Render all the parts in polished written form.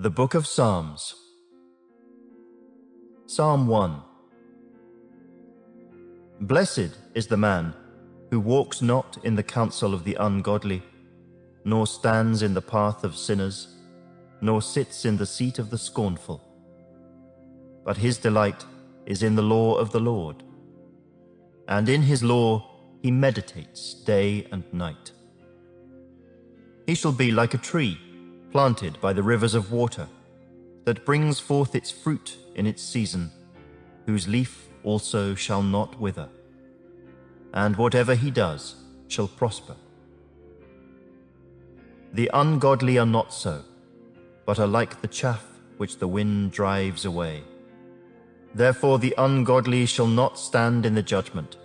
The Book of Psalms. Psalm 1. Blessed is the man who walks not in the counsel of the ungodly, nor stands in the path of sinners, nor sits in the seat of the scornful. But his delight is in the law of the Lord, and in his law he meditates day and night. He shall be like a tree planted by the rivers of water, that brings forth its fruit in its season, whose leaf also shall not wither, and whatever he does shall prosper. The ungodly are not so, but are like the chaff which the wind drives away. Therefore the ungodly shall not stand in the judgment,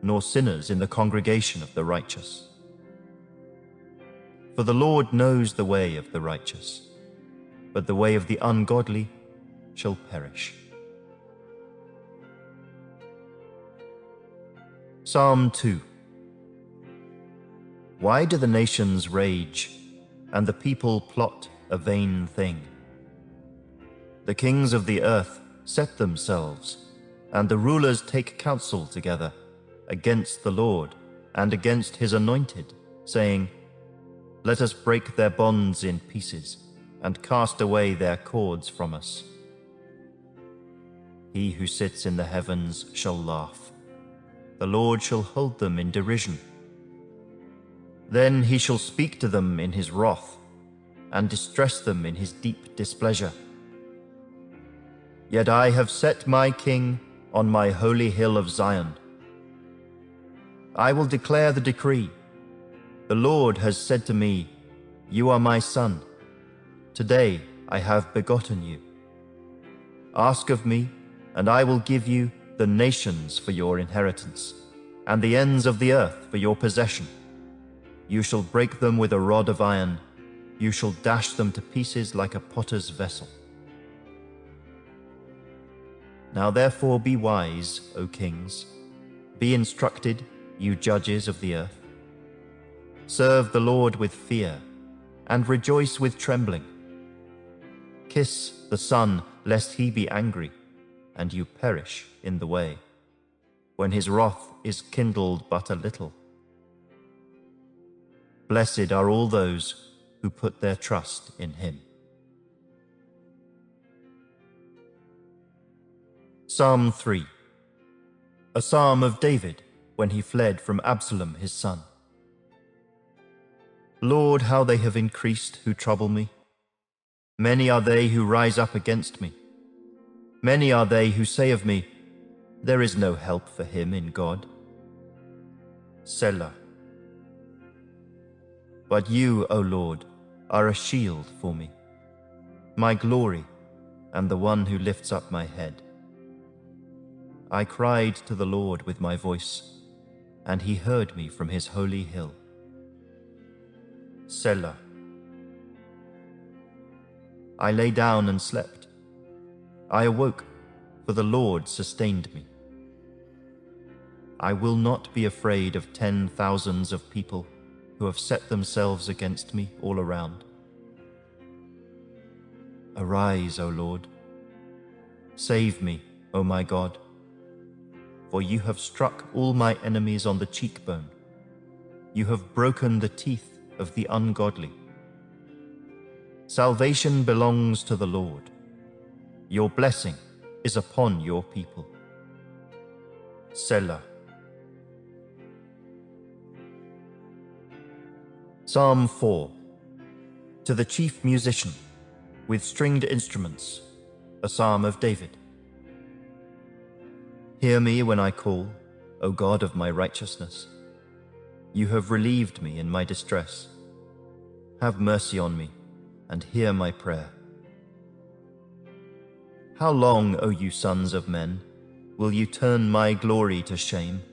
nor sinners in the congregation of the righteous. For the Lord knows the way of the righteous, but the way of the ungodly shall perish. Psalm 2. Why do the nations rage, and the people plot a vain thing? The kings of the earth set themselves, and the rulers take counsel together against the Lord and against his anointed, saying, Let us break their bonds in pieces, and cast away their cords from us. He who sits in the heavens shall laugh. The Lord shall hold them in derision. Then he shall speak to them in his wrath, and distress them in his deep displeasure. Yet I have set my king on my holy hill of Zion. I will declare the decree. The Lord has said to me, You are my son. Today I have begotten you. Ask of me, and I will give you the nations for your inheritance, and the ends of the earth for your possession. You shall break them with a rod of iron. You shall dash them to pieces like a potter's vessel. Now therefore be wise, O kings. Be instructed, you judges of the earth. Serve the Lord with fear, and rejoice with trembling. Kiss the Son, lest he be angry, and you perish in the way, when his wrath is kindled but a little. Blessed are all those who put their trust in him. Psalm 3. A psalm of David when he fled from Absalom his son. Lord, how they have increased who trouble me. Many are they who rise up against me. Many are they who say of me, There is no help for him in God. Selah. But you, O Lord, are a shield for me, my glory, and the one who lifts up my head. I cried to the Lord with my voice, and he heard me from his holy hill. Selah. I lay down and slept. I awoke, for the Lord sustained me. I will not be afraid of 10,000s of people who have set themselves against me all around. Arise, O Lord. Save me, O my God, for you have struck all my enemies on the cheekbone. You have broken the teeth of the ungodly. Salvation belongs to the Lord. Your blessing is upon your people. Selah. Psalm 4. To the chief musician, with stringed instruments, a psalm of David. Hear me when I call, O God of my righteousness. You have relieved me in my distress. Have mercy on me, and hear my prayer. How long, O you sons of men, will you turn my glory to shame?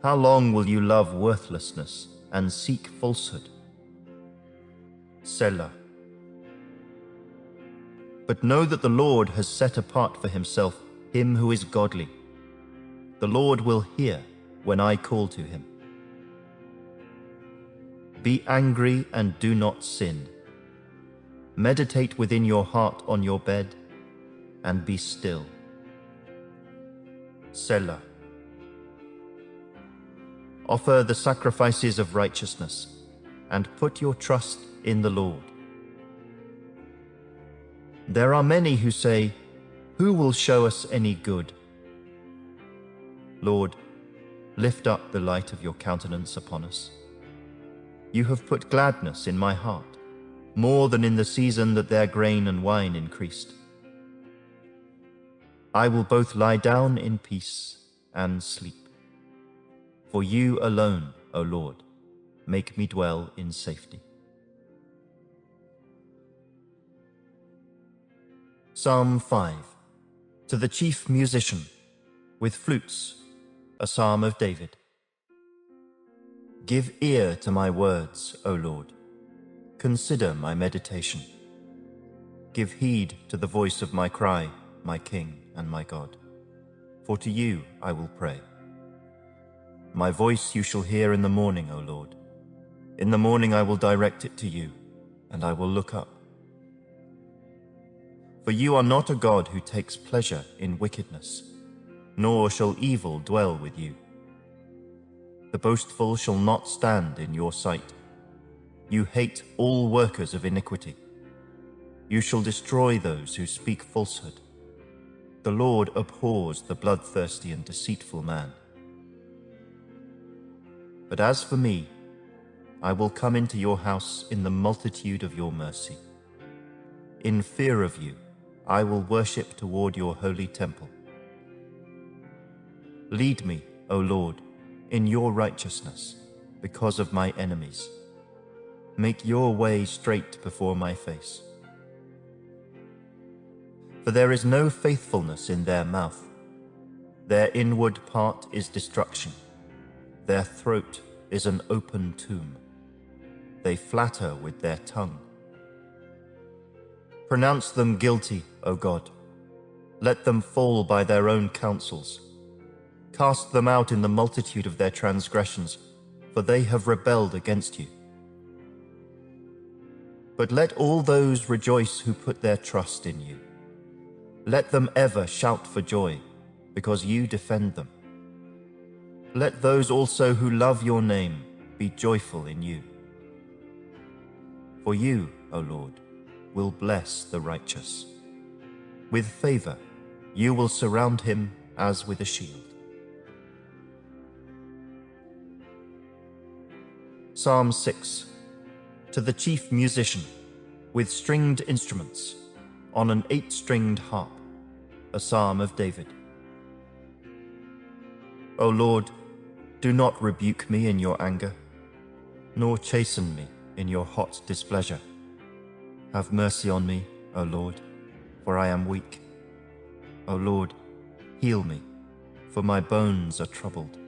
How long will you love worthlessness and seek falsehood? Selah. But know that the Lord has set apart for himself him who is godly. The Lord will hear when I call to him. Be angry and do not sin. Meditate within your heart on your bed, and be still. Selah. Offer the sacrifices of righteousness, and put your trust in the Lord. There are many who say, "Who will show us any good?" Lord, lift up the light of your countenance upon us. You have put gladness in my heart, more than in the season that their grain and wine increased. I will both lie down in peace and sleep. For you alone, O Lord, make me dwell in safety. Psalm 5. To the chief musician, with flutes, a psalm of David. Give ear to my words, O Lord. Consider my meditation. Give heed to the voice of my cry, my King and my God. For to you I will pray. My voice you shall hear in the morning, O Lord. In the morning I will direct it to you, and I will look up. For you are not a God who takes pleasure in wickedness, nor shall evil dwell with you. The boastful shall not stand in your sight. You hate all workers of iniquity. You shall destroy those who speak falsehood. The Lord abhors the bloodthirsty and deceitful man. But as for me, I will come into your house in the multitude of your mercy. In fear of you, I will worship toward your holy temple. Lead me, O Lord, in your righteousness, because of my enemies. Make your way straight before my face. For there is no faithfulness in their mouth. Their inward part is destruction. Their throat is an open tomb. They flatter with their tongue. Pronounce them guilty, O God. Let them fall by their own counsels. Cast them out in the multitude of their transgressions, for they have rebelled against you. But let all those rejoice who put their trust in you. Let them ever shout for joy, because you defend them. Let those also who love your name be joyful in you. For you, O Lord, will bless the righteous. With favor, you will surround him as with a shield. Psalm 6. To the chief musician, with stringed instruments, on an 8-stringed harp, a psalm of David. O Lord, do not rebuke me in your anger, nor chasten me in your hot displeasure. Have mercy on me, O Lord, for I am weak. O Lord, heal me, for my bones are troubled.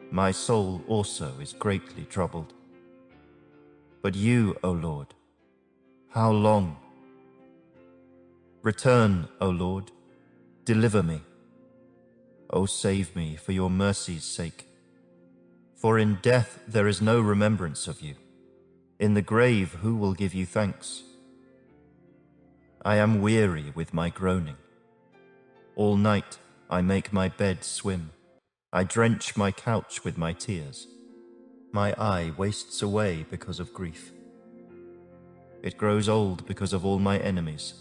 My soul also is greatly troubled. But you, O Lord, how long? Return, O Lord, deliver me. O save me for your mercy's sake. For in death there is no remembrance of you. In the grave who will give you thanks? I am weary with my groaning. All night I make my bed swim. I drench my couch with my tears. My eye wastes away because of grief. It grows old because of all my enemies.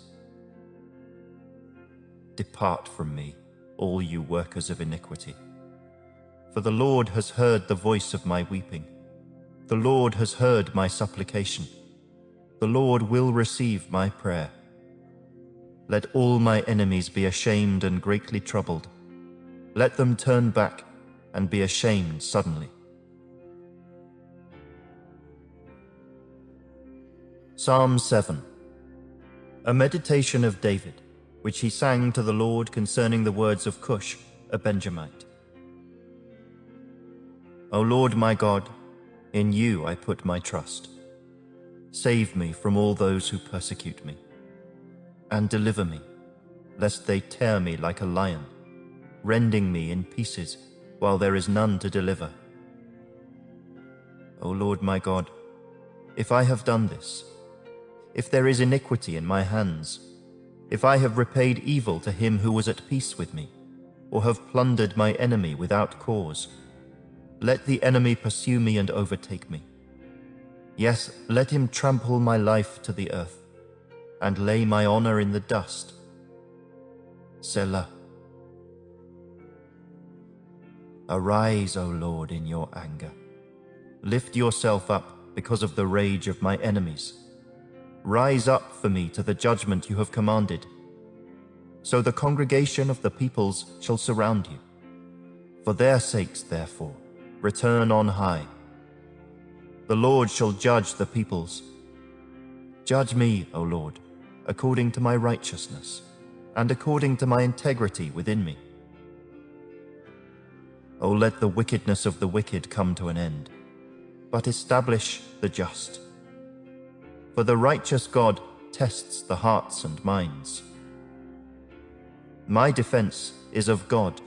Depart from me, all you workers of iniquity. For the Lord has heard the voice of my weeping. The Lord has heard my supplication. The Lord will receive my prayer. Let all my enemies be ashamed and greatly troubled. Let them turn back and be ashamed suddenly. Psalm 7. A meditation of David, which he sang to the Lord concerning the words of Cush, a Benjamite. O Lord my God, in you I put my trust. Save me from all those who persecute me, and deliver me, lest they tear me like a lion, rending me in pieces while there is none to deliver. O Lord my God, if I have done this, if there is iniquity in my hands, if I have repaid evil to him who was at peace with me, or have plundered my enemy without cause, let the enemy pursue me and overtake me. Yes, let him trample my life to the earth, and lay my honor in the dust. Selah. Arise, O Lord, in your anger. Lift yourself up because of the rage of my enemies. Rise up for me to the judgment you have commanded. So the congregation of the peoples shall surround you. For their sakes, therefore, return on high. The Lord shall judge the peoples. Judge me, O Lord, according to my righteousness, and according to my integrity within me. O let the wickedness of the wicked come to an end, but establish the just. For the righteous God tests the hearts and minds. My defense is of God,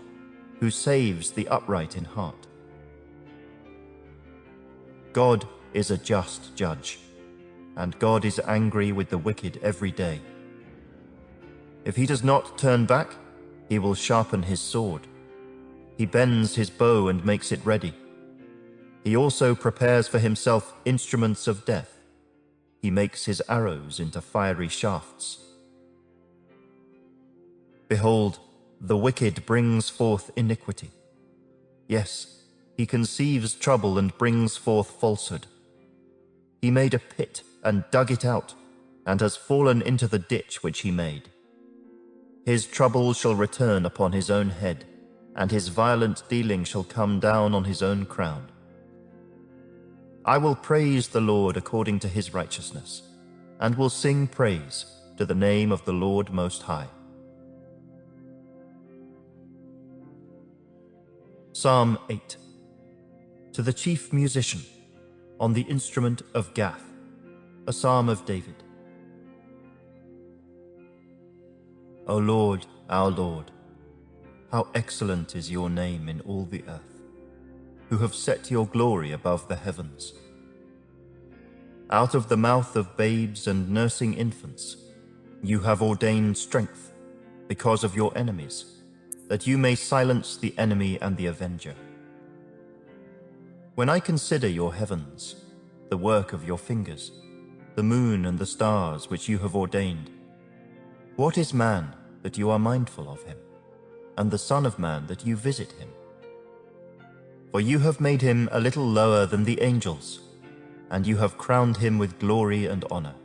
who saves the upright in heart. God is a just judge, and God is angry with the wicked every day. If he does not turn back, he will sharpen his sword. He bends his bow and makes it ready. He also prepares for himself instruments of death. He makes his arrows into fiery shafts. Behold, the wicked brings forth iniquity. Yes, he conceives trouble and brings forth falsehood. He made a pit and dug it out, and has fallen into the ditch which he made. His trouble shall return upon his own head, and his violent dealing shall come down on his own crown. I will praise the Lord according to his righteousness, and will sing praise to the name of the Lord Most High. Psalm 8. To the chief musician, on the instrument of Gath, a psalm of David. O Lord, our Lord, how excellent is your name in all the earth, who have set your glory above the heavens. Out of the mouth of babes and nursing infants, you have ordained strength because of your enemies, that you may silence the enemy and the avenger. When I consider your heavens, the work of your fingers, the moon and the stars which you have ordained, what is man that you are mindful of him, and the Son of Man that you visit him? For you have made him a little lower than the angels, and you have crowned him with glory and honor.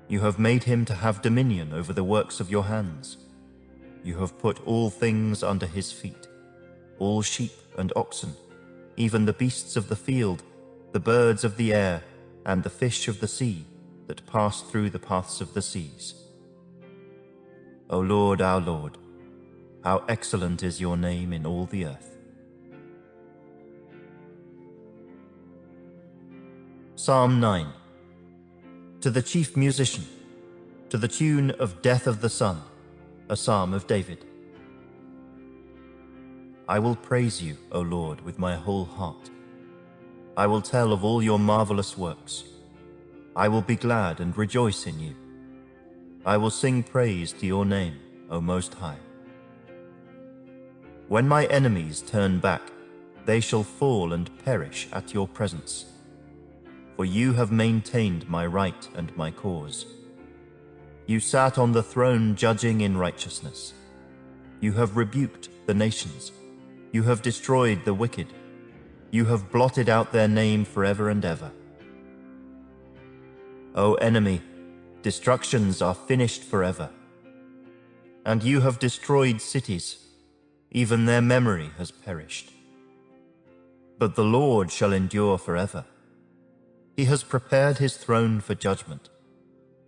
You have made him to have dominion over the works of your hands. You have put all things under his feet, all sheep and oxen, even the beasts of the field, the birds of the air, and the fish of the sea that pass through the paths of the seas. O Lord, our Lord, how excellent is your name in all the earth. Psalm 9. To the chief musician, to the tune of Death of the Son, a psalm of David. I will praise you, O Lord, with my whole heart. I will tell of all your marvelous works. I will be glad and rejoice in you. I will sing praise to your name, O Most High. When my enemies turn back, they shall fall and perish at your presence. For you have maintained my right and my cause. You sat on the throne judging in righteousness. You have rebuked the nations. You have destroyed the wicked. You have blotted out their name forever and ever. O enemy, destructions are finished forever. And you have destroyed cities. Even their memory has perished. But the Lord shall endure forever. He has prepared his throne for judgment.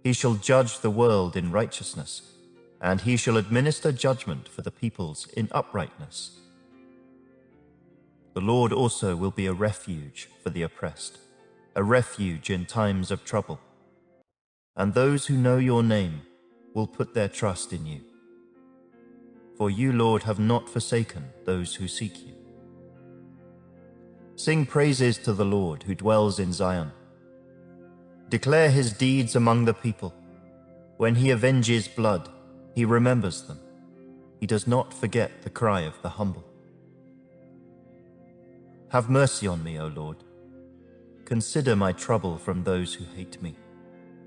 He shall judge the world in righteousness, and he shall administer judgment for the peoples in uprightness. The Lord also will be a refuge for the oppressed, a refuge in times of trouble. And those who know your name will put their trust in you. For you, Lord, have not forsaken those who seek you. Sing praises to the Lord who dwells in Zion. Declare his deeds among the people. When he avenges blood, he remembers them. He does not forget the cry of the humble. Have mercy on me, O Lord. Consider my trouble from those who hate me,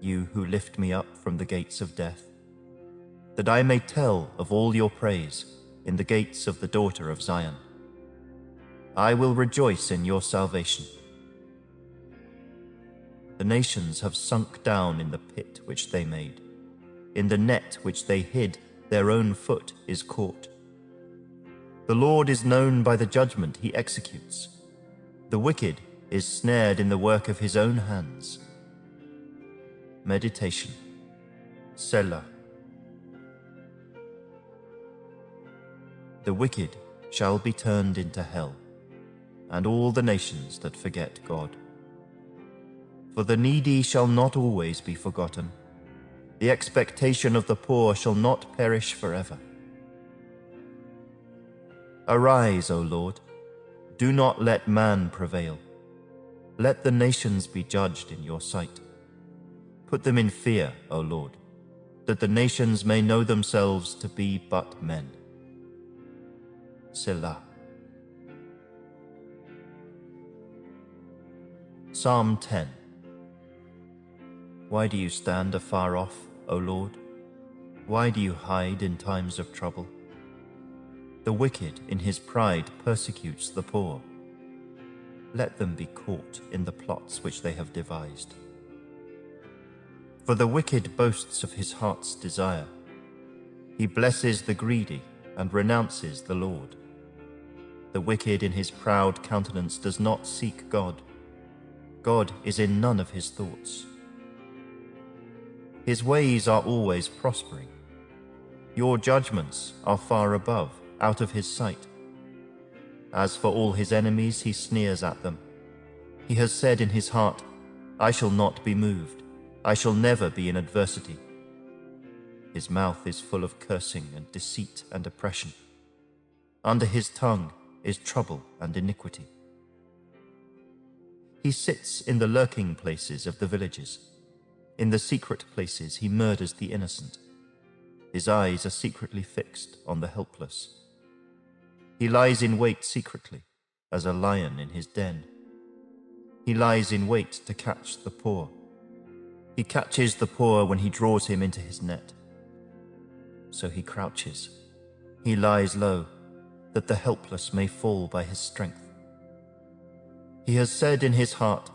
you who lift me up from the gates of death, that I may tell of all your praise in the gates of the daughter of Zion. I will rejoice in your salvation. The nations have sunk down in the pit which they made. In the net which they hid, their own foot is caught. The Lord is known by the judgment he executes. The wicked is snared in the work of his own hands. Meditation. Selah. The wicked shall be turned into hell, and all the nations that forget God. For the needy shall not always be forgotten. The expectation of the poor shall not perish forever. Arise, O Lord. Do not let man prevail. Let the nations be judged in your sight. Put them in fear, O Lord, that the nations may know themselves to be but men. Selah. Psalm 10. Why do you stand afar off, O Lord? Why do you hide in times of trouble? The wicked in his pride persecutes the poor. Let them be caught in the plots which they have devised. For the wicked boasts of his heart's desire. He blesses the greedy and renounces the Lord. The wicked in his proud countenance does not seek God. God is in none of his thoughts. His ways are always prospering. Your judgments are far above, out of his sight. As for all his enemies, he sneers at them. He has said in his heart, I shall not be moved. I shall never be in adversity. His mouth is full of cursing and deceit and oppression. Under his tongue is trouble and iniquity. He sits in the lurking places of the villages. In the secret places he murders the innocent. His eyes are secretly fixed on the helpless. He lies in wait secretly, as a lion in his den. He lies in wait to catch the poor. He catches the poor when he draws him into his net. So he crouches. He lies low, that the helpless may fall by his strength. He has said in his heart,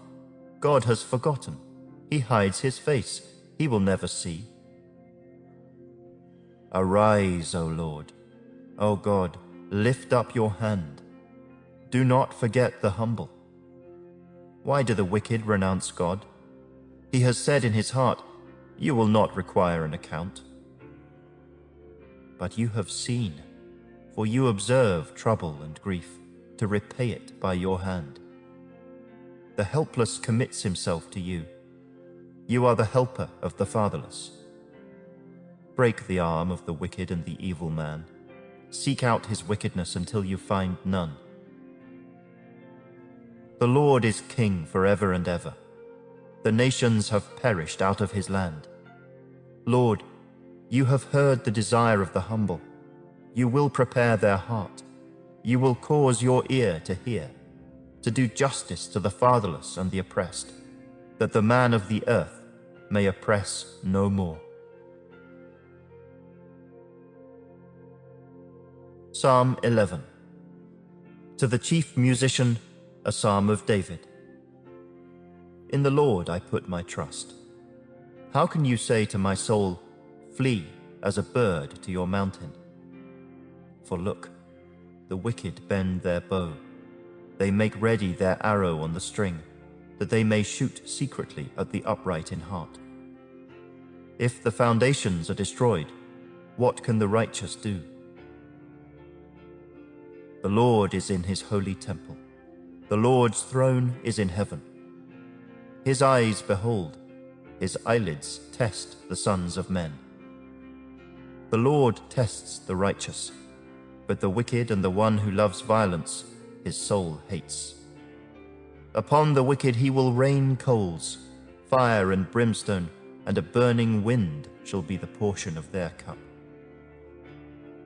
God has forgotten. He hides his face. He will never see. Arise, O Lord. O God, lift up your hand. Do not forget the humble. Why do the wicked renounce God? He has said in his heart, you will not require an account. But you have seen, for you observe trouble and grief, to repay it by your hand. The helpless commits himself to you. You are the helper of the fatherless. Break the arm of the wicked and the evil man. Seek out his wickedness until you find none. The Lord is king forever and ever. The nations have perished out of his land. Lord, you have heard the desire of the humble. You will prepare their heart. You will cause your ear to hear, to do justice to the fatherless and the oppressed, that the man of the earth may oppress no more. Psalm 11. To the chief musician, a psalm of David. In the Lord I put my trust. How can you say to my soul, flee as a bird to your mountain? For look, the wicked bend their bow. They make ready their arrow on the string, that they may shoot secretly at the upright in heart. If the foundations are destroyed, what can the righteous do? The Lord is in his holy temple. The Lord's throne is in heaven. His eyes behold, his eyelids test the sons of men. The Lord tests the righteous, but the wicked and the one who loves violence, his soul hates. Upon the wicked he will rain coals. Fire and brimstone and a burning wind shall be the portion of their cup.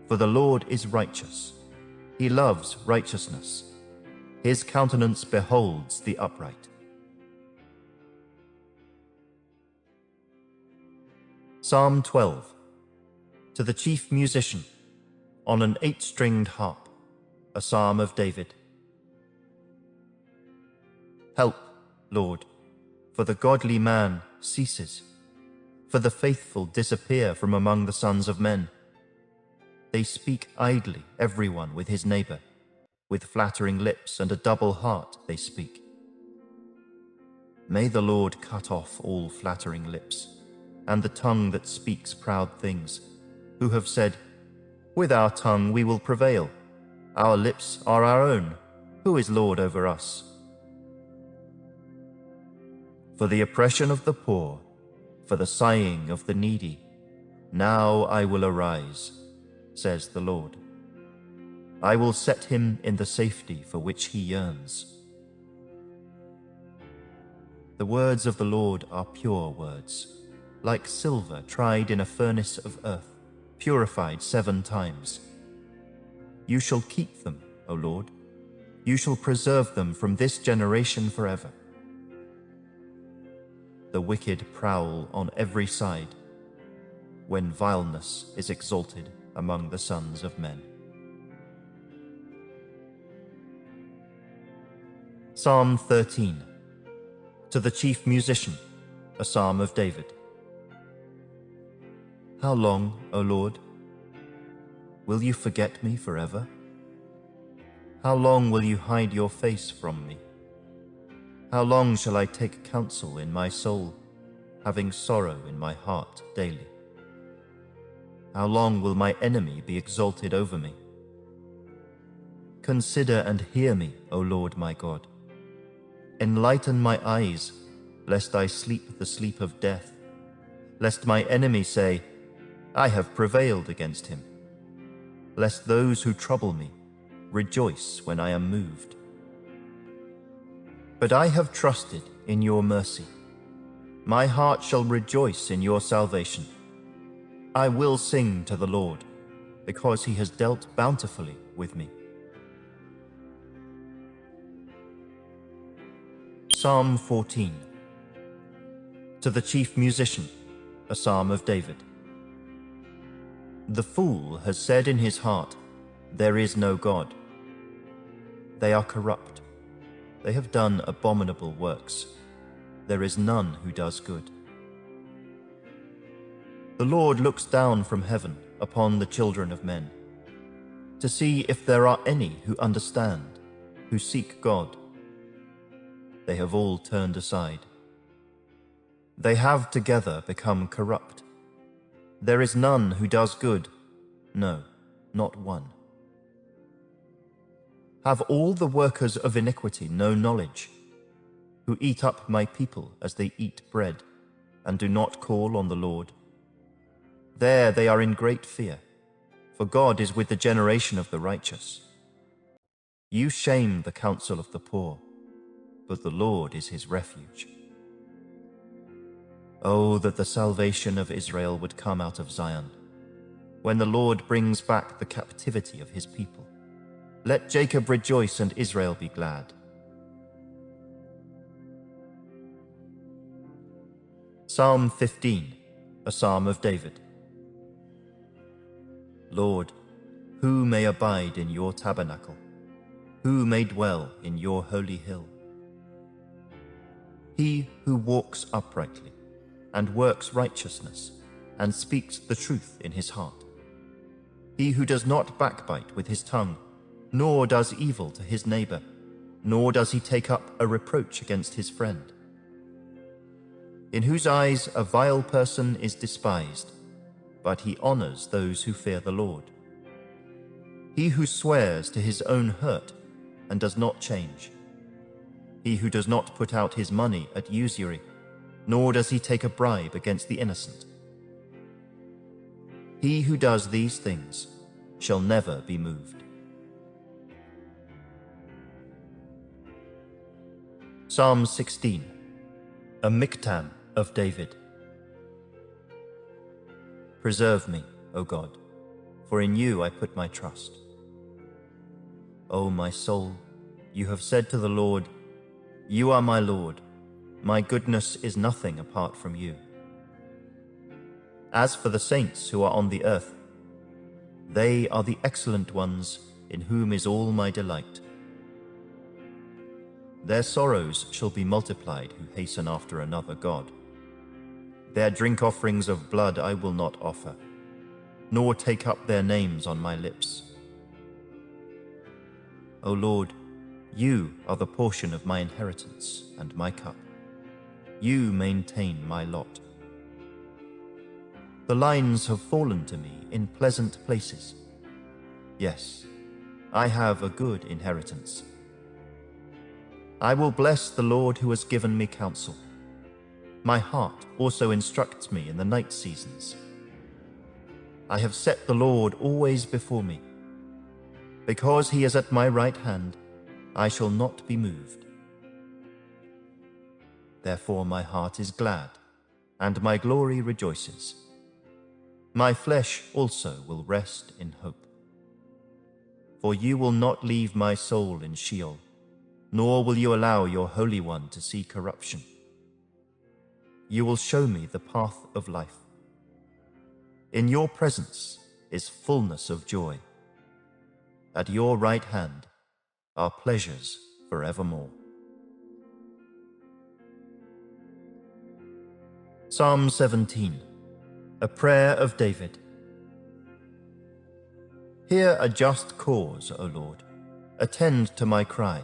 For the Lord is righteous. He loves righteousness. His countenance beholds the upright. Psalm 12. To the chief musician, on an 8-stringed harp, a psalm of David. Help, Lord, for the godly man ceases, for the faithful disappear from among the sons of men. They speak idly, everyone with his neighbor. With flattering lips and a double heart they speak. May the Lord cut off all flattering lips, and the tongue that speaks proud things, who have said, with our tongue we will prevail. Our lips are our own. Who is Lord over us? For the oppression of the poor, for the sighing of the needy, now I will arise, says the Lord. I will set him in the safety for which he yearns. The words of the Lord are pure words, like silver tried in a furnace of earth, purified 7 times. You shall keep them, O Lord. You shall preserve them from this generation forever. The wicked prowl on every side, when vileness is exalted among the sons of men. Psalm 13. To the chief musician, a psalm of David. How long, O Lord, will you forget me forever? How long will you hide your face from me? How long shall I take counsel in my soul, having sorrow in my heart daily? How long will my enemy be exalted over me? Consider and hear me, O Lord my God. Enlighten my eyes, lest I sleep the sleep of death, lest my enemy say, I have prevailed against him, lest those who trouble me rejoice when I am moved. But I have trusted in your mercy. My heart shall rejoice in your salvation. I will sing to the Lord, because he has dealt bountifully with me. Psalm 14. To the chief musician, a psalm of David. The fool has said in his heart, there is no God. They are corrupt. They have done abominable works. There is none who does good. The Lord looks down from heaven upon the children of men, to see if there are any who understand, who seek God. They have all turned aside. They have together become corrupt. There is none who does good, no, not one. Have all the workers of iniquity no knowledge, who eat up my people as they eat bread, and do not call on the Lord? There they are in great fear, for God is with the generation of the righteous. You shame the counsel of the poor, but the Lord is his refuge. Oh, that the salvation of Israel would come out of Zion, when the Lord brings back the captivity of his people. Let Jacob rejoice and Israel be glad. Psalm 15, a psalm of David. Lord, who may abide in your tabernacle? Who may dwell in your holy hill? He who walks uprightly, and works righteousness, and speaks the truth in his heart. He who does not backbite with his tongue, nor does evil to his neighbor, nor does he take up a reproach against his friend. In whose eyes a vile person is despised, but he honors those who fear the Lord. He who swears to his own hurt and does not change. He who does not put out his money at usury, nor does he take a bribe against the innocent. He who does these things shall never be moved. Psalm 16, A miktam of David. Preserve me, O God, for in you I put my trust. O my soul, you have said to the Lord, "You are my Lord. My goodness is nothing apart from you." As for the saints who are on the earth, they are the excellent ones in whom is all my delight. Their sorrows shall be multiplied who hasten after another god. Their drink offerings of blood I will not offer, nor take up their names on my lips. O Lord, you are the portion of my inheritance and my cup. You maintain my lot. The lines have fallen to me in pleasant places. Yes, I have a good inheritance. I will bless the Lord who has given me counsel. My heart also instructs me in the night seasons. I have set the Lord always before me. Because he is at my right hand, I shall not be moved. Therefore my heart is glad, and my glory rejoices. My flesh also will rest in hope. For you will not leave my soul in Sheol, nor will you allow your Holy One to see corruption. You will show me the path of life. In your presence is fullness of joy. At your right hand are pleasures forevermore. Psalm 17, a prayer of David. Hear a just cause, O Lord. Attend to my cry.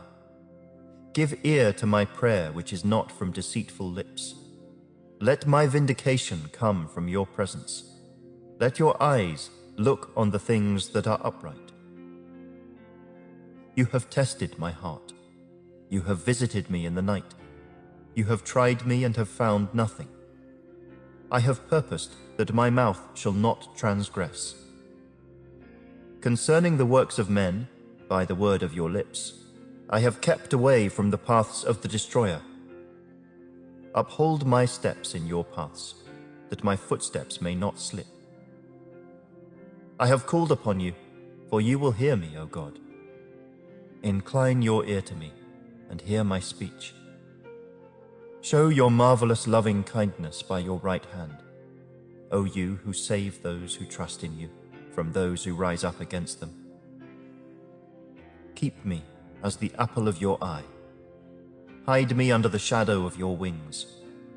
Give ear to my prayer, which is not from deceitful lips. Let my vindication come from your presence. Let your eyes look on the things that are upright. You have tested my heart. You have visited me in the night. You have tried me and have found nothing. I have purposed that my mouth shall not transgress. Concerning the works of men, by the word of your lips, I have kept away from the paths of the destroyer. Uphold my steps in your paths, that my footsteps may not slip. I have called upon you, for you will hear me, O God. Incline your ear to me, and hear my speech. Show your marvelous loving kindness by your right hand, O you who save those who trust in you from those who rise up against them. Keep me as the apple of your eye. Hide me under the shadow of your wings,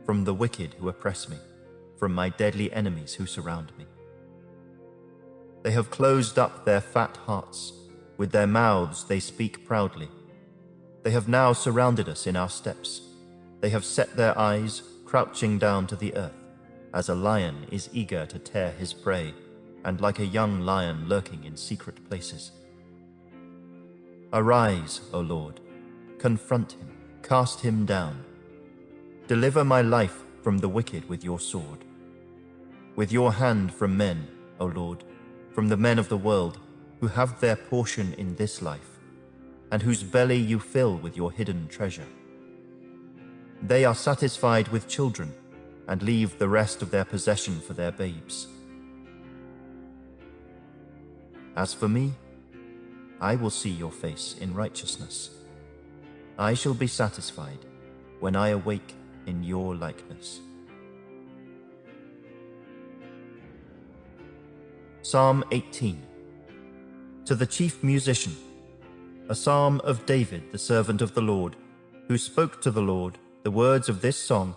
from the wicked who oppress me, from my deadly enemies who surround me. They have closed up their fat hearts. With their mouths they speak proudly. They have now surrounded us in our steps. They have set their eyes, crouching down to the earth, as a lion is eager to tear his prey, and like a young lion lurking in secret places. Arise, O Lord, confront him, cast him down. Deliver my life from the wicked with your sword. With your hand from men, O Lord, from the men of the world, who have their portion in this life, and whose belly you fill with your hidden treasure. They are satisfied with children, and leave the rest of their possession for their babes. As for me, I will see your face in righteousness. I shall be satisfied when I awake in your likeness. Psalm 18. To the chief musician, a psalm of David, the servant of the Lord, who spoke to the Lord the words of this song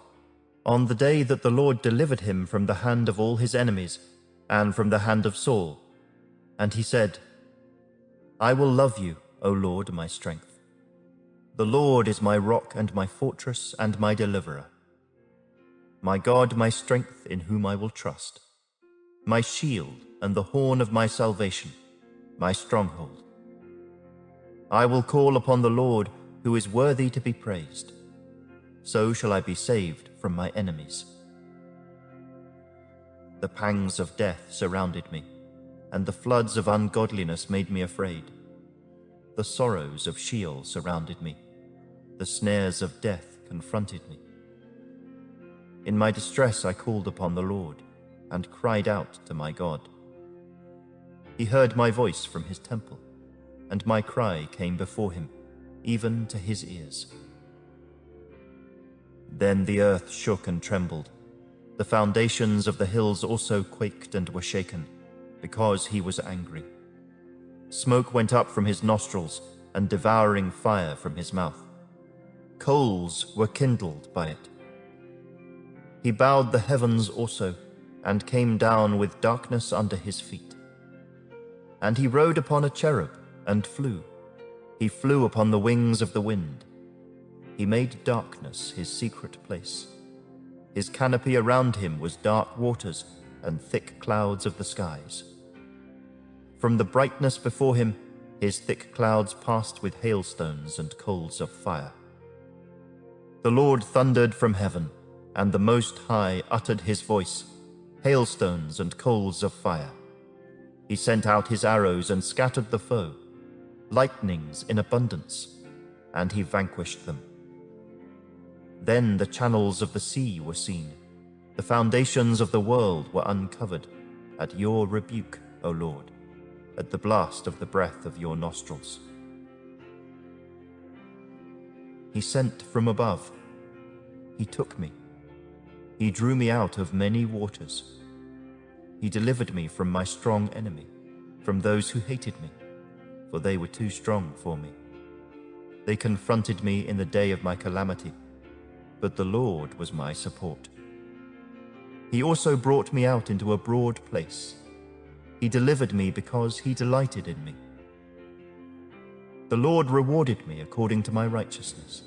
on the day that the Lord delivered him from the hand of all his enemies and from the hand of Saul. And he said, I will love you, O Lord, my strength. The Lord is my rock and my fortress and my deliverer. My God, my strength, in whom I will trust. My shield and the horn of my salvation, my stronghold. I will call upon the Lord, who is worthy to be praised. So shall I be saved from my enemies. The pangs of death surrounded me, and the floods of ungodliness made me afraid. The sorrows of Sheol surrounded me. The snares of death confronted me. In my distress I called upon the Lord, and cried out to my God. He heard my voice from his temple, and my cry came before him, even to his ears. Then the earth shook and trembled. The foundations of the hills also quaked and were shaken, because he was angry. Smoke went up from his nostrils, and devouring fire from his mouth. Coals were kindled by it. He bowed the heavens also, and came down with darkness under his feet. And he rode upon a cherub, and flew. He flew upon the wings of the wind. He made darkness his secret place. His canopy around him was dark waters and thick clouds of the skies. From the brightness before him, his thick clouds passed with hailstones and coals of fire. The Lord thundered from heaven, and the Most High uttered his voice, hailstones and coals of fire. He sent out his arrows and scattered the foe, lightnings in abundance, and he vanquished them. Then the channels of the sea were seen. The foundations of the world were uncovered at your rebuke, O Lord, at the blast of the breath of your nostrils. He sent from above. He took me. He drew me out of many waters. He delivered me from my strong enemy, from those who hated me, for they were too strong for me. They confronted me in the day of my calamity, but the Lord was my support. He also brought me out into a broad place. He delivered me because he delighted in me. The Lord rewarded me according to my righteousness.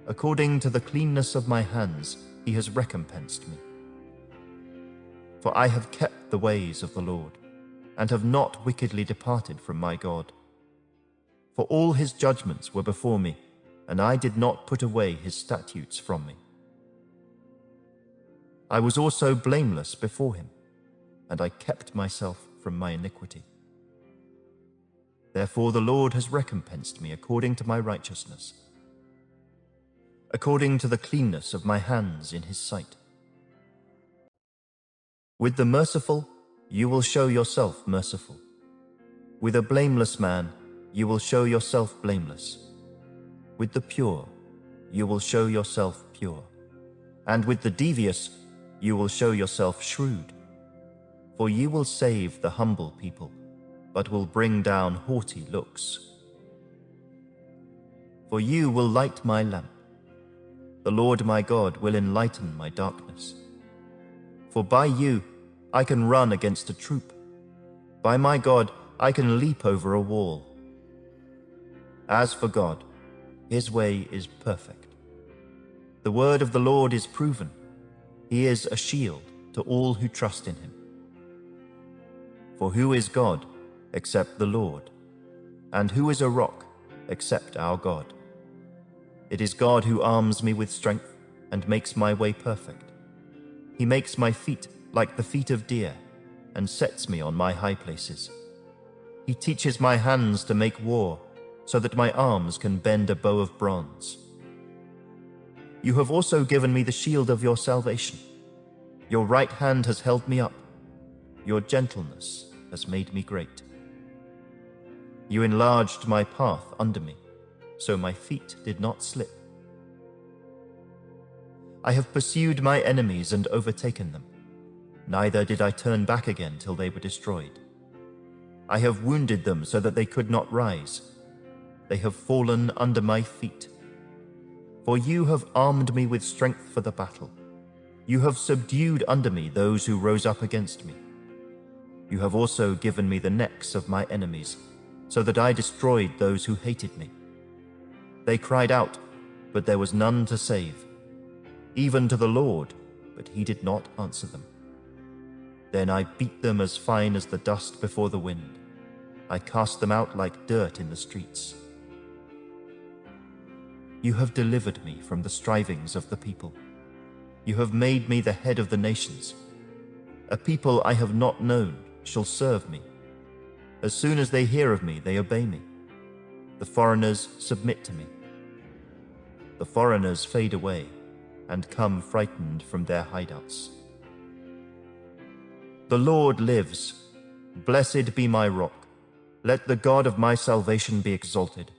According to the cleanness of my hands, he has recompensed me. For I have kept the ways of the Lord, and have not wickedly departed from my God. For all his judgments were before me, and I did not put away his statutes from me. I was also blameless before him, and I kept myself from my iniquity. Therefore the Lord has recompensed me according to my righteousness, according to the cleanness of my hands in his sight. With the merciful, you will show yourself merciful. With a blameless man, you will show yourself blameless. With the pure, you will show yourself pure. And with the devious, you will show yourself shrewd. For you will save the humble people, but will bring down haughty looks. For you will light my lamp. The Lord my God will enlighten my darkness. For by you I can run against a troop. By my God I can leap over a wall. As for God, his way is perfect. The word of the Lord is proven. He is a shield to all who trust in him. For who is God except the Lord? And who is a rock except our God? It is God who arms me with strength and makes my way perfect. He makes my feet like the feet of deer and sets me on my high places. He teaches my hands to make war, so that my arms can bend a bow of bronze. You have also given me the shield of your salvation. Your right hand has held me up. Your gentleness has made me great. You enlarged my path under me, so my feet did not slip. I have pursued my enemies and overtaken them. Neither did I turn back again till they were destroyed. I have wounded them so that they could not rise. They have fallen under my feet. For you have armed me with strength for the battle. You have subdued under me those who rose up against me. You have also given me the necks of my enemies, so that I destroyed those who hated me. They cried out, but there was none to save, even to the Lord, but he did not answer them. Then I beat them as fine as the dust before the wind. I cast them out like dirt in the streets. You have delivered me from the strivings of the people. You have made me the head of the nations. A people I have not known shall serve me. As soon as they hear of me, they obey me. The foreigners submit to me. The foreigners fade away. and come frightened from their hideouts. The Lord lives. Blessed be my rock. Let the God of my salvation be exalted.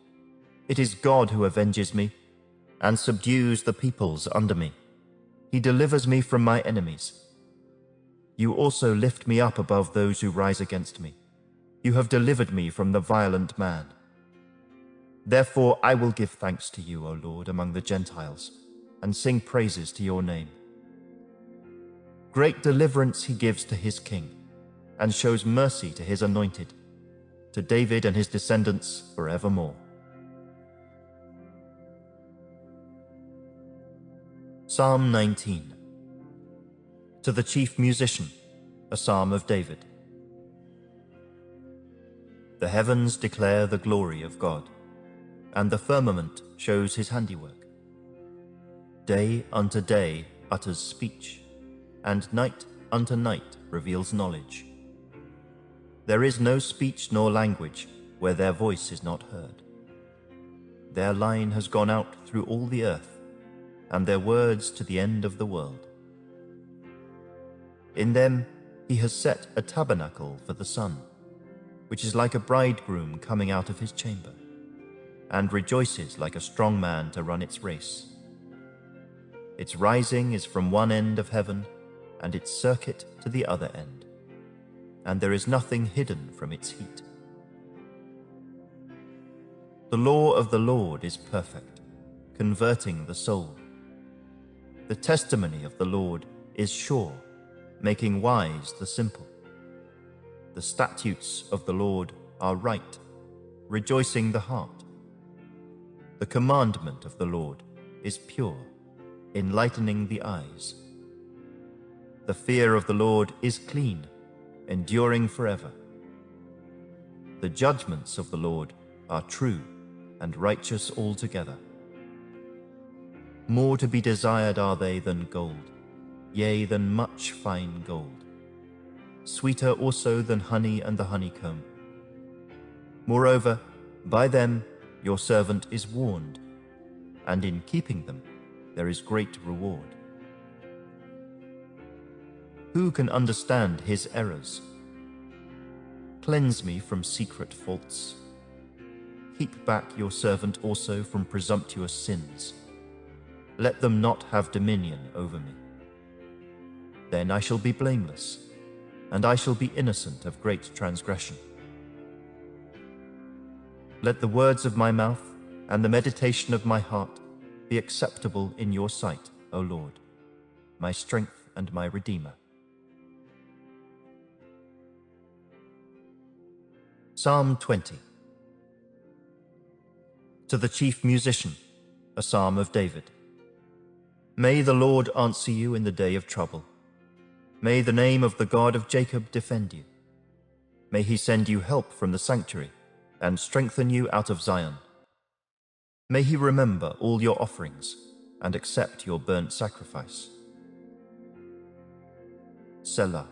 It is God who avenges me and subdues the peoples under me. He delivers me from my enemies. You also lift me up above those who rise against me. You have delivered me from the violent man. Therefore I will give thanks to you, O Lord, among the Gentiles, and sing praises to your name. Great deliverance he gives to his king, and shows mercy to his anointed, to David and his descendants forevermore. Psalm 19. To the chief musician, a psalm of David. The heavens declare the glory of God, and the firmament shows his handiwork. Day unto day utters speech, and night unto night reveals knowledge. There is no speech nor language where their voice is not heard. Their line has gone out through all the earth, and their words to the end of the world. In them he has set a tabernacle for the sun, which is like a bridegroom coming out of his chamber, and rejoices like a strong man to run its race. Its rising is from one end of heaven, and its circuit to the other end, and there is nothing hidden from its heat. The law of the Lord is perfect, converting the soul. The testimony of the Lord is sure, making wise the simple. The statutes of the Lord are right, rejoicing the heart. The commandment of the Lord is pure, enlightening the eyes. The fear of the Lord is clean, enduring forever. The judgments of the Lord are true and righteous altogether. More to be desired are they than gold, yea, than much fine gold. Sweeter also than honey and the honeycomb. Moreover, by them your servant is warned, and in keeping them there is great reward. Who can understand his errors? Cleanse me from secret faults. Keep back your servant also from presumptuous sins. Let them not have dominion over me. Then I shall be blameless, and I shall be innocent of great transgression. Let the words of my mouth and the meditation of my heart be acceptable in your sight, O Lord, my strength and my Redeemer. Psalm 20. To the chief musician, a psalm of David. May the Lord answer you in the day of trouble. May the name of the God of Jacob defend you. May he send you help from the sanctuary and strengthen you out of Zion. May he remember all your offerings and accept your burnt sacrifice. Selah.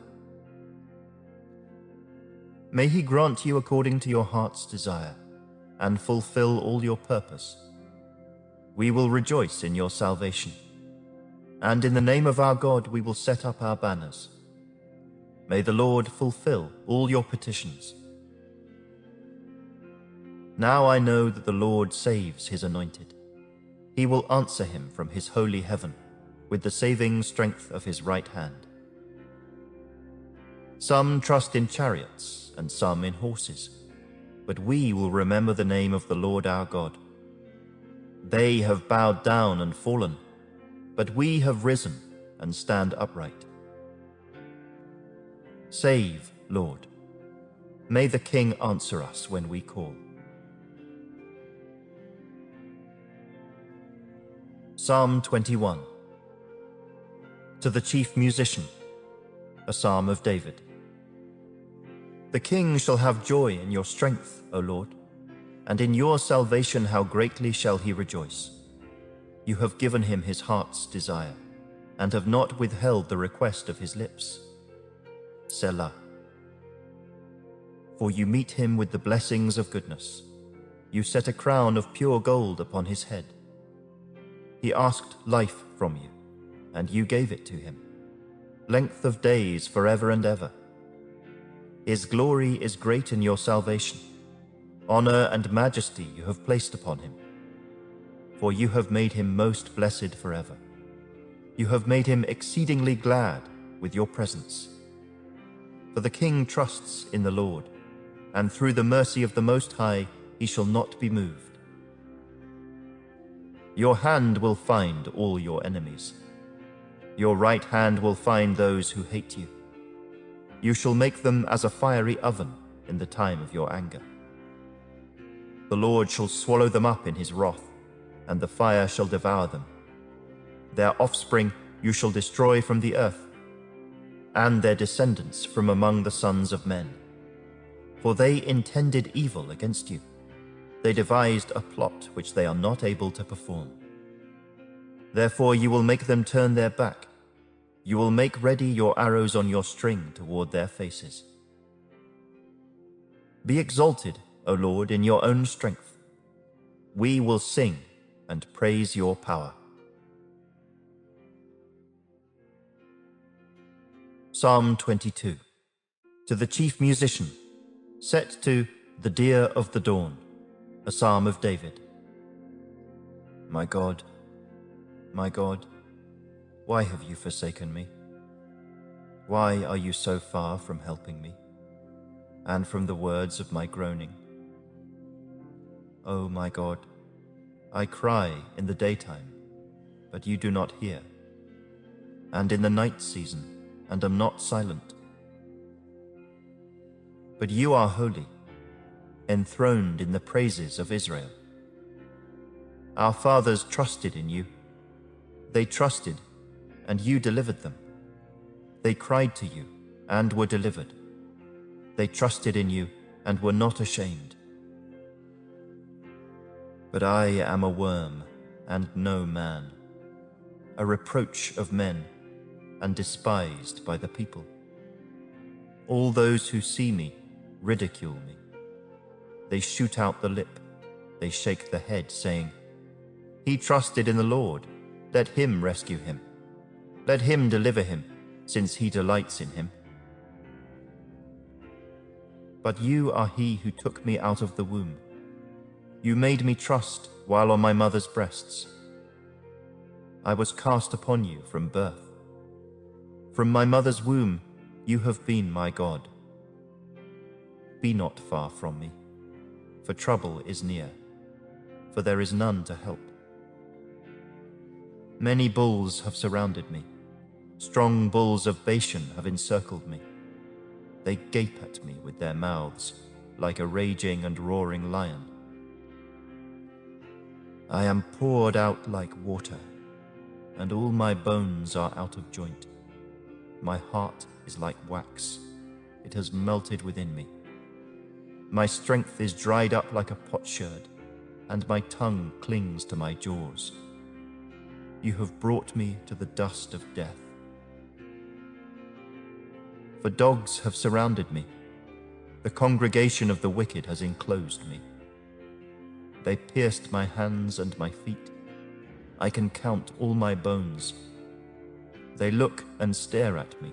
May he grant you according to your heart's desire and fulfill all your purpose. We will rejoice in your salvation, and in the name of our God we will set up our banners. May the Lord fulfill all your petitions. Now I know that the Lord saves his anointed. He will answer him from his holy heaven with the saving strength of his right hand. Some trust in chariots and some in horses, but we will remember the name of the Lord our God. They have bowed down and fallen, but we have risen and stand upright. Save, Lord. May the King answer us when we call. Psalm 21. To the chief musician, a psalm of David. The king shall have joy in your strength, O Lord, and in your salvation how greatly shall he rejoice. You have given him his heart's desire, and have not withheld the request of his lips. Selah. For you meet him with the blessings of goodness. You set a crown of pure gold upon his head. He asked life from you, and you gave it to him, length of days forever and ever. His glory is great in your salvation. Honor and majesty you have placed upon him. For you have made him most blessed forever. You have made him exceedingly glad with your presence. For the king trusts in the Lord, and through the mercy of the Most High he shall not be moved. Your hand will find all your enemies. Your right hand will find those who hate you. You shall make them as a fiery oven in the time of your anger. The Lord shall swallow them up in his wrath, and the fire shall devour them. Their offspring you shall destroy from the earth, and their descendants from among the sons of men. For they intended evil against you. They devised a plot which they are not able to perform. Therefore you will make them turn their back. You will make ready your arrows on your string toward their faces. Be exalted, O Lord, in your own strength. We will sing and praise your power. Psalm 22. To the chief musician, set to the Deer of the Dawn, a psalm of David. My God, why have you forsaken me? Why are you so far from helping me, and from the words of my groaning? O my God, I cry in the daytime, but you do not hear, and in the night season, and am not silent. But you are holy, enthroned in the praises of Israel. Our fathers trusted in you. They trusted, and you delivered them. They cried to you, and were delivered. They trusted in you, and were not ashamed. But I am a worm, and no man, a reproach of men, and despised by the people. All those who see me ridicule me. They shoot out the lip, they shake the head, saying, He trusted in the Lord, let him rescue him. Let him deliver him, since he delights in him. But you are he who took me out of the womb. You made me trust while on my mother's breasts. I was cast upon you from birth. From my mother's womb, you have been my God. Be not far from me, for trouble is near, for there is none to help. Many bulls have surrounded me. Strong bulls of Bashan have encircled me. They gape at me with their mouths, like a raging and roaring lion. I am poured out like water, and all my bones are out of joint. My heart is like wax. It has melted within me. My strength is dried up like a potsherd, and my tongue clings to my jaws. You have brought me to the dust of death. For dogs have surrounded me. The congregation of the wicked has enclosed me. They pierced my hands and my feet. I can count all my bones. They look and stare at me.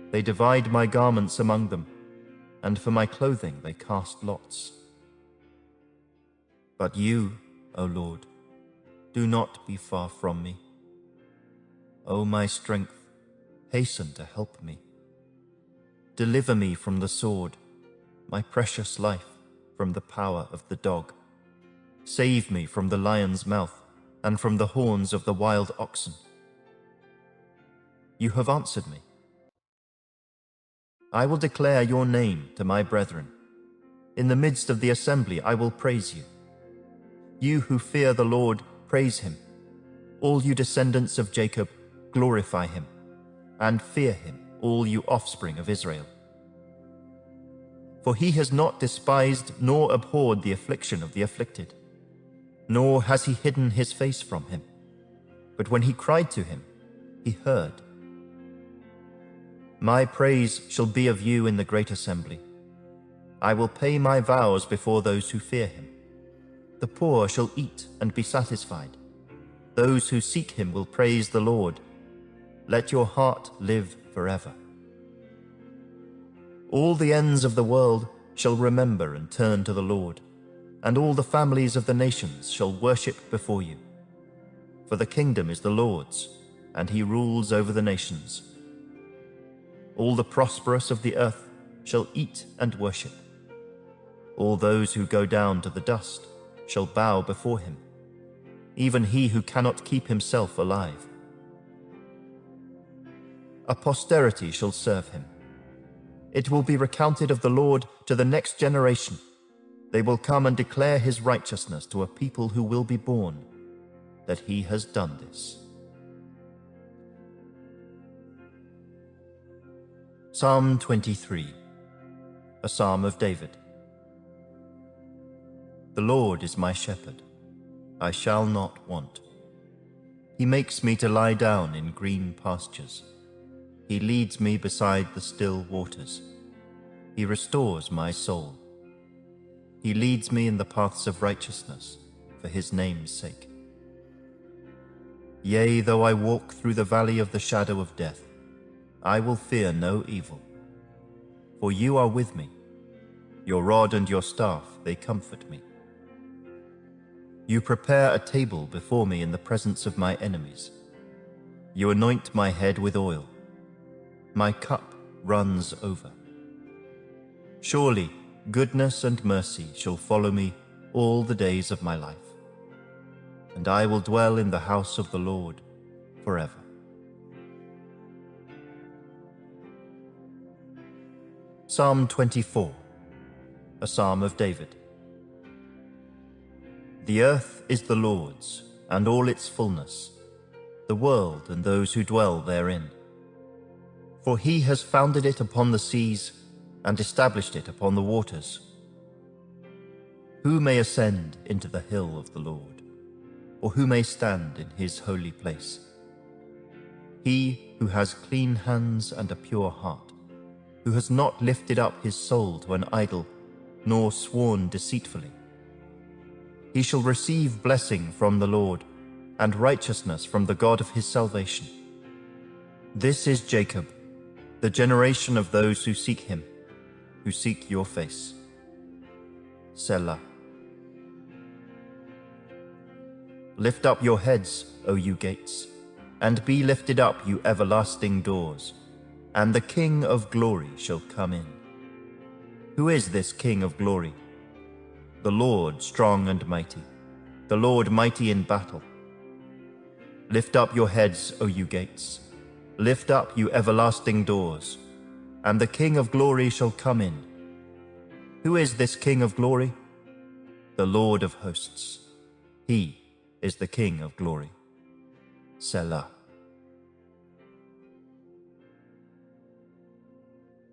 They divide my garments among them, and for my clothing they cast lots. But you, O Lord, do not be far from me. O my strength, hasten to help me. Deliver me from the sword, my precious life from the power of the dog. Save me from the lion's mouth and from the horns of the wild oxen. You have answered me. I will declare your name to my brethren. In the midst of the assembly I will praise you. You who fear the Lord, praise him. All you descendants of Jacob, glorify him, and fear him, all you offspring of Israel. For he has not despised nor abhorred the affliction of the afflicted, nor has he hidden his face from him. But when he cried to him, he heard. My praise shall be of you in the great assembly. I will pay my vows before those who fear him. The poor shall eat and be satisfied. Those who seek him will praise the Lord Let your heart live forever. All the ends of the world shall remember and turn to the Lord, and all the families of the nations shall worship before you. For the kingdom is the Lord's, and he rules over the nations. All the prosperous of the earth shall eat and worship. All those who go down to the dust shall bow before him, even he who cannot keep himself alive. A posterity shall serve him. It will be recounted of the Lord to the next generation. They will come and declare his righteousness to a people who will be born, that he has done this. Psalm 23, a psalm of David. The Lord is my shepherd, I shall not want. He makes me to lie down in green pastures. He leads me beside the still waters. He restores my soul. He leads me in the paths of righteousness for his name's sake. Yea, though I walk through the valley of the shadow of death, I will fear no evil. For you are with me. Your rod and your staff, they comfort me. You prepare a table before me in the presence of my enemies. You anoint my head with oil. My cup runs over. Surely goodness and mercy shall follow me all the days of my life, and I will dwell in the house of the Lord forever. Psalm 24, a psalm of David. The earth is the Lord's, and all its fullness, the world and those who dwell therein. For he has founded it upon the seas, and established it upon the waters. Who may ascend into the hill of the Lord, or who may stand in his holy place? He who has clean hands and a pure heart, who has not lifted up his soul to an idol, nor sworn deceitfully. He shall receive blessing from the Lord, and righteousness from the God of his salvation. This is Jacob, the generation of those who seek him, who seek your face. Selah. Lift up your heads, O you gates, and be lifted up, you everlasting doors, and the King of glory shall come in. Who is this King of glory? The Lord strong and mighty, the Lord mighty in battle. Lift up your heads, O you gates, lift up, you everlasting doors, and the King of glory shall come in. Who is this King of glory? The Lord of hosts. He is the King of glory. Selah.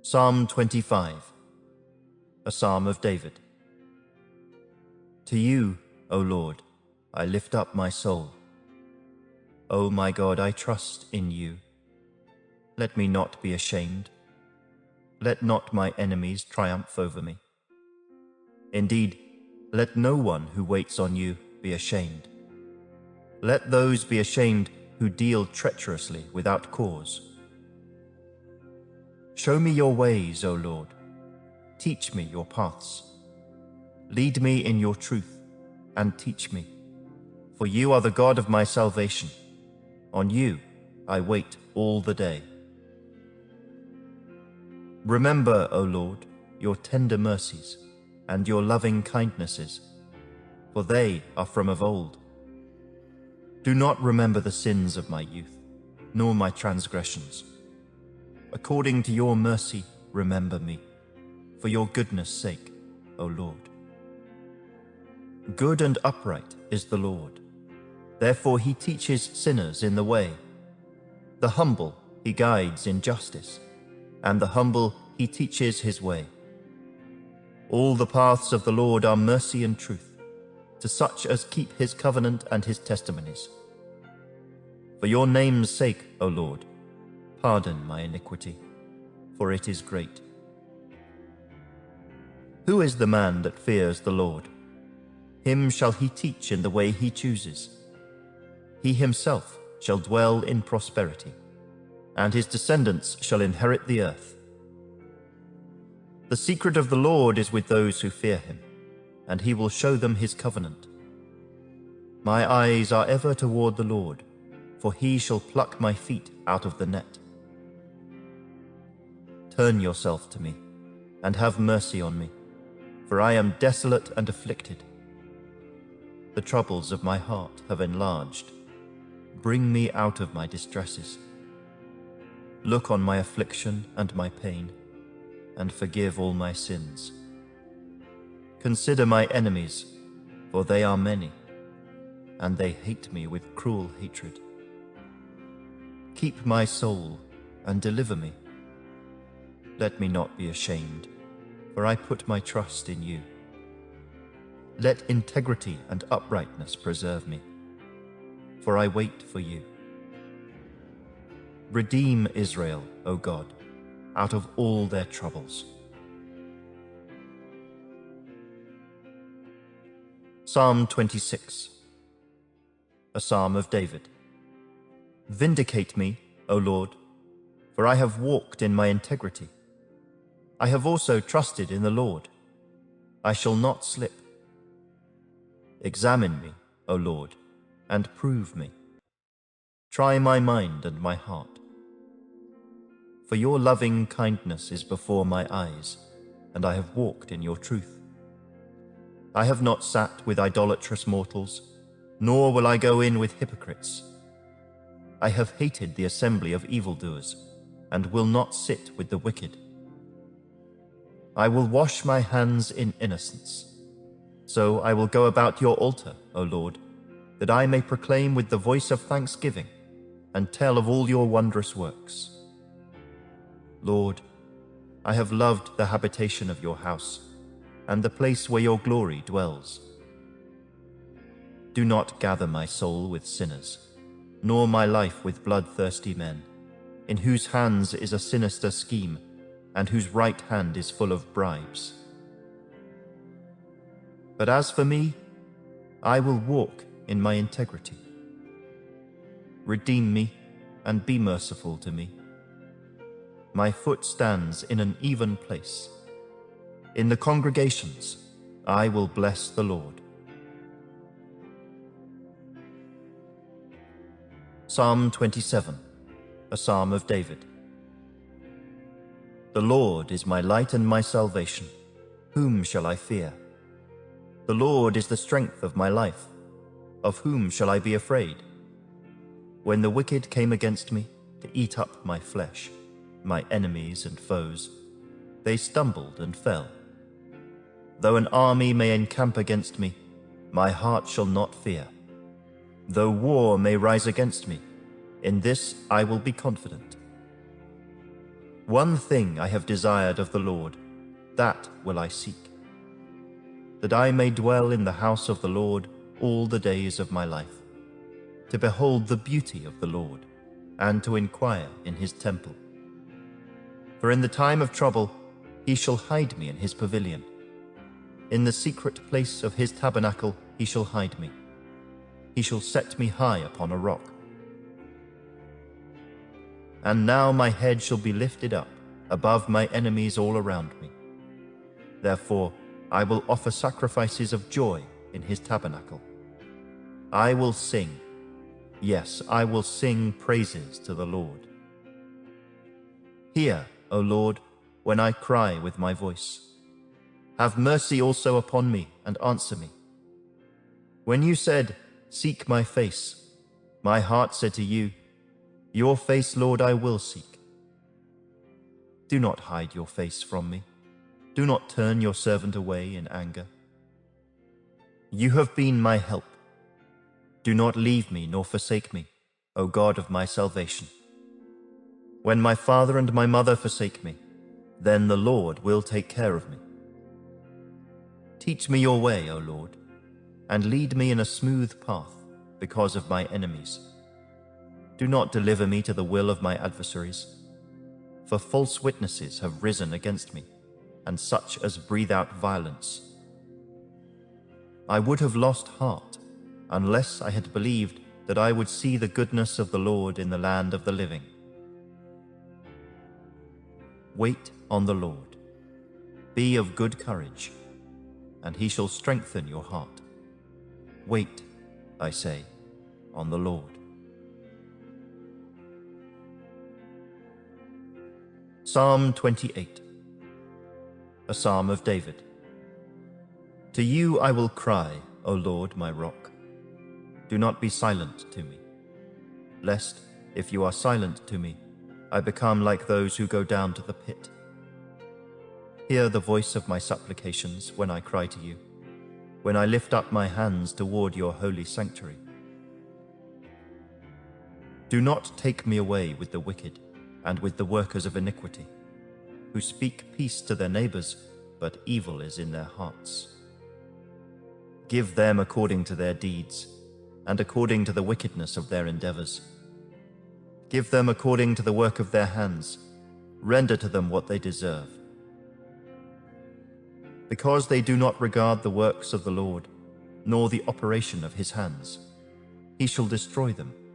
Psalm 25, a psalm of David. To you, O Lord, I lift up my soul. O my God, I trust in you. Let me not be ashamed. Let not my enemies triumph over me. Indeed, let no one who waits on you be ashamed. Let those be ashamed who deal treacherously without cause. Show me your ways, O Lord. Teach me your paths. Lead me in your truth, and teach me. For you are the God of my salvation. On you I wait all the day. Remember, O Lord, your tender mercies, and your loving kindnesses, for they are from of old. Do not remember the sins of my youth, nor my transgressions. According to your mercy, remember me, for your goodness' sake, O Lord. Good and upright is the Lord. Therefore he teaches sinners in the way. The humble he guides in justice, and the humble he teaches his way. All the paths of the Lord are mercy and truth, to such as keep his covenant and his testimonies. For your name's sake, O Lord, pardon my iniquity, for it is great. Who is the man that fears the Lord? Him shall he teach in the way he chooses. He himself shall dwell in prosperity. and his descendants shall inherit the earth. The secret of the Lord is with those who fear him, and he will show them his covenant. My eyes are ever toward the Lord, for he shall pluck my feet out of the net. Turn yourself to me, and have mercy on me, for I am desolate and afflicted. The troubles of my heart have enlarged. Bring me out of my distresses. Look on my affliction and my pain, and forgive all my sins. Consider my enemies, for they are many, and they hate me with cruel hatred. Keep my soul and deliver me. Let me not be ashamed, for I put my trust in you. Let integrity and uprightness preserve me, for I wait for you. Redeem Israel, O God, out of all their troubles. Psalm 26, a psalm of David. Vindicate me, O Lord, for I have walked in my integrity. I have also trusted in the Lord. I shall not slip. Examine me, O Lord, and prove me. Try my mind and my heart. For your loving kindness is before my eyes, and I have walked in your truth. I have not sat with idolatrous mortals, nor will I go in with hypocrites. I have hated the assembly of evildoers, and will not sit with the wicked. I will wash my hands in innocence. So I will go about your altar, O Lord, that I may proclaim with the voice of thanksgiving, and tell of all your wondrous works. Lord, I have loved the habitation of your house, and the place where your glory dwells. Do not gather my soul with sinners, nor my life with bloodthirsty men, in whose hands is a sinister scheme, and whose right hand is full of bribes. But as for me, I will walk in my integrity. Redeem me, and be merciful to me. My foot stands in an even place. In the congregations, I will bless the Lord. Psalm 27, a psalm of David. The Lord is my light and my salvation. Whom shall I fear? The Lord is the strength of my life. Of whom shall I be afraid? When the wicked came against me to eat up my flesh, my enemies and foes, they stumbled and fell. Though an army may encamp against me, my heart shall not fear. Though war may rise against me, in this I will be confident. One thing I have desired of the Lord, that will I seek, that I may dwell in the house of the Lord all the days of my life, to behold the beauty of the Lord, and to inquire in his temple. For in the time of trouble he shall hide me in his pavilion. In the secret place of his tabernacle he shall hide me. He shall set me high upon a rock. And now my head shall be lifted up above my enemies all around me. Therefore I will offer sacrifices of joy in his tabernacle. I will sing, yes, I will sing praises to the Lord. Hear, O Lord, when I cry with my voice. Have mercy also upon me and answer me. When you said, "Seek my face," my heart said to you, "Your face, Lord, I will seek." Do not hide your face from me. Do not turn your servant away in anger. You have been my help. Do not leave me nor forsake me, O God of my salvation. When my father and my mother forsake me, then the Lord will take care of me. Teach me your way, O Lord, and lead me in a smooth path because of my enemies. Do not deliver me to the will of my adversaries, for false witnesses have risen against me, and such as breathe out violence. I would have lost heart unless I had believed that I would see the goodness of the Lord in the land of the living. Wait on the Lord. Be of good courage, and he shall strengthen your heart. Wait, I say, on the Lord. Psalm 28, a psalm of David. To you I will cry, O Lord, my rock. Do not be silent to me, lest, if you are silent to me, I become like those who go down to the pit. Hear the voice of my supplications when I cry to you, when I lift up my hands toward your holy sanctuary. Do not take me away with the wicked and with the workers of iniquity, who speak peace to their neighbors, but evil is in their hearts. Give them according to their deeds, and according to the wickedness of their endeavors. Give them according to the work of their hands. Render to them what they deserve. Because they do not regard the works of the Lord, nor the operation of his hands, he shall destroy them.